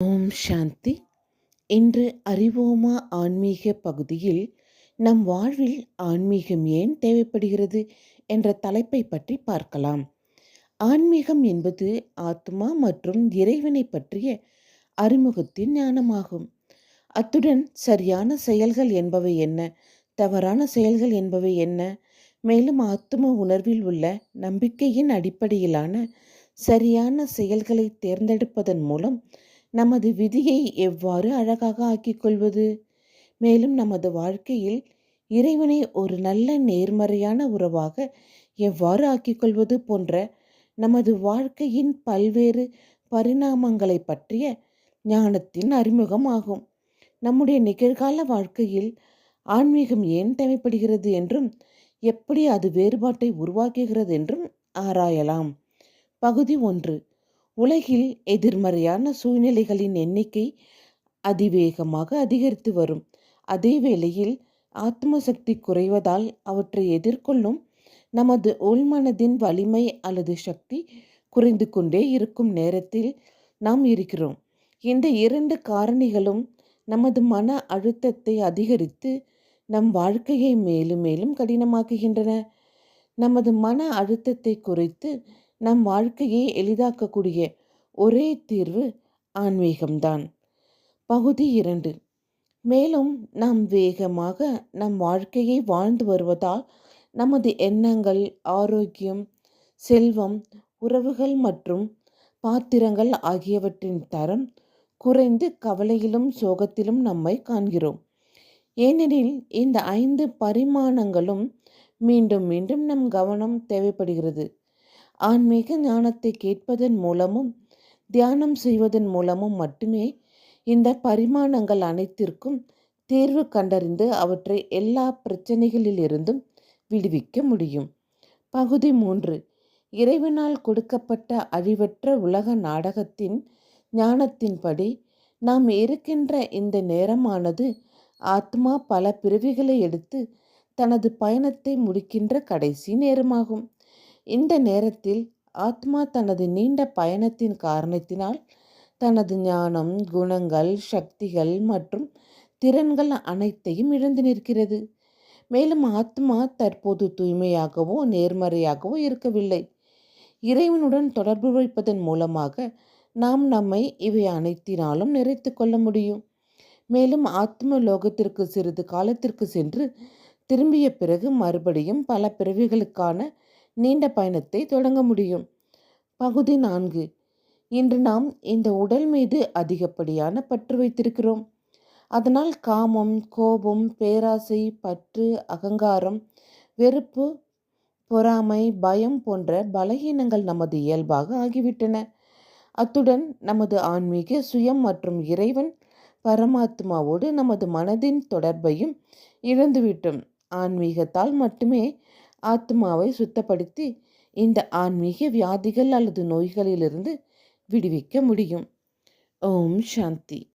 ஓம் சாந்தி. இன்று அறிவோமா ஆன்மீக பகுதியில் நம் வாழ்வில் ஆன்மீகம் ஏன் தேவைப்படுகிறது என்ற தலைப்பை பற்றி பார்க்கலாம். ஆன்மீகம் என்பது ஆத்மா மற்றும் இறைவனை பற்றிய அறிமுகத்தின் ஞானமாகும். அத்துடன் சரியான செயல்கள் என்பவை என்ன, தவறான செயல்கள் என்பவை என்ன, மேலும் ஆத்ம உணர்வில் உள்ள நம்பிக்கையின் அடிப்படையிலான சரியான செயல்களை தேர்ந்தெடுப்பதன் மூலம் நமது விதியை எவ்வாறு அழகாக ஆக்கிக்கொள்வது, மேலும் நமது வாழ்க்கையில் இறைவனை ஒரு நல்ல நேர்மறையான உறவாக எவ்வாறு ஆக்கிக்கொள்வது போன்ற நமது வாழ்க்கையின் பல்வேறு பரிணாமங்களை பற்றிய ஞானத்தின் அறிமுகம் ஆகும். நம்முடைய நிகழ்கால வாழ்க்கையில் ஆன்மீகம் ஏன் தேவைப்படுகிறது என்றும் எப்படி அது வேறுபாட்டை உருவாக்குகிறது என்றும் ஆராயலாம். பகுதி 1. உலகில் எதிர்மறையான சூழ்நிலைகளின் எண்ணிக்கை அதிவேகமாக அதிகரித்து வரும். அதே வேளையில் ஆத்ம சக்தி குறைவதால் அவற்றை எதிர்கொள்ளும் நமது உள்மனதின் வலிமை அல்லது சக்தி குறைந்து கொண்டே இருக்கும் நேரத்தில் நாம் இருக்கிறோம். இந்த இரண்டு காரணிகளும் நமது மன அழுத்தத்தை அதிகரித்து நம் வாழ்க்கையை மேலும் மேலும் கடினமாக்குகின்றன. நமது மன அழுத்தத்தை குறைத்து நம் வாழ்க்கையை எளிதாக்கக்கூடிய ஒரே தீர்வு ஆன்மீகம்தான். பகுதி 2. மேலும் நாம் வேகமாக நம் வாழ்க்கையை வாழ்ந்து வருவதால் நமது எண்ணங்கள், ஆரோக்கியம், செல்வம், உறவுகள் மற்றும் பாத்திரங்கள் ஆகியவற்றின் தரம் குறைந்து கவலையிலும் சோகத்திலும் நம்மை காண்கிறோம். ஏனெனில் இந்த 5 பரிமாணங்களும் மீண்டும் மீண்டும் நம் கவனம் தேவைப்படுகிறது. ஆன்மீக ஞானத்தை கேட்பதன் மூலமும் தியானம் செய்வதன் மூலமும் மட்டுமே இந்த பரிமாணங்கள் அனைத்திற்கும் தீர்வு கண்டறிந்து அவற்றை எல்லா பிரச்சனைகளிலிருந்தும் விடுவிக்க முடியும். பகுதி 3. இறைவனால் கொடுக்கப்பட்ட அழிவற்ற உலக நாடகத்தின் ஞானத்தின்படி நாம் இருக்கின்ற இந்த நேரமானது ஆத்மா பல பிறவிகளை எடுத்து தனது பயணத்தை முடிக்கின்ற கடைசி நேரமாகும். இந்த நேரத்தில் ஆத்மா தனது நீண்ட பயணத்தின் காரணத்தினால் தனது ஞானம், குணங்கள், சக்திகள் மற்றும் திறன்கள் அனைத்தையும் இழந்து நிற்கிறது. மேலும் ஆத்மா தற்போது தூய்மையாகவோ நேர்மறையாகவோ இருக்கவில்லை. இறைவனுடன் தொடர்பு வைப்பதன் மூலமாக நாம் நம்மை இவை அனைத்தினாலும் நிறைத்து கொள்ள முடியும். மேலும் ஆத்ம லோகத்திற்கு சிறிது காலத்திற்கு சென்று திரும்பிய பிறகு மறுபடியும் பல பிறவிகளுக்கான நீண்ட பயணத்தை தொடங்க முடியும். பகுதி 4. இன்று நாம் இந்த உடல் மீது அதிகப்படியான பற்று வைத்திருக்கிறோம். அதனால் காமம், கோபம், பேராசை, பற்று, அகங்காரம், வெறுப்பு, பொறாமை, பயம் போன்ற பலகீனங்கள் நமது இயல்பாக ஆகிவிட்டன. அத்துடன் நமது ஆன்மீக சுயம் மற்றும் இறைவன் பரமாத்மாவோடு நமது மனதின் தொடர்பையும் இழந்துவிட்டோம். ஆன்மீகத்தால் மட்டுமே ஆத்மாவை சுத்தப்படுத்தி இந்த ஆன்மீக வியாதிகள் அல்லது நோய்களிலிருந்து விடுவிக்க முடியும். ஓம் சாந்தி.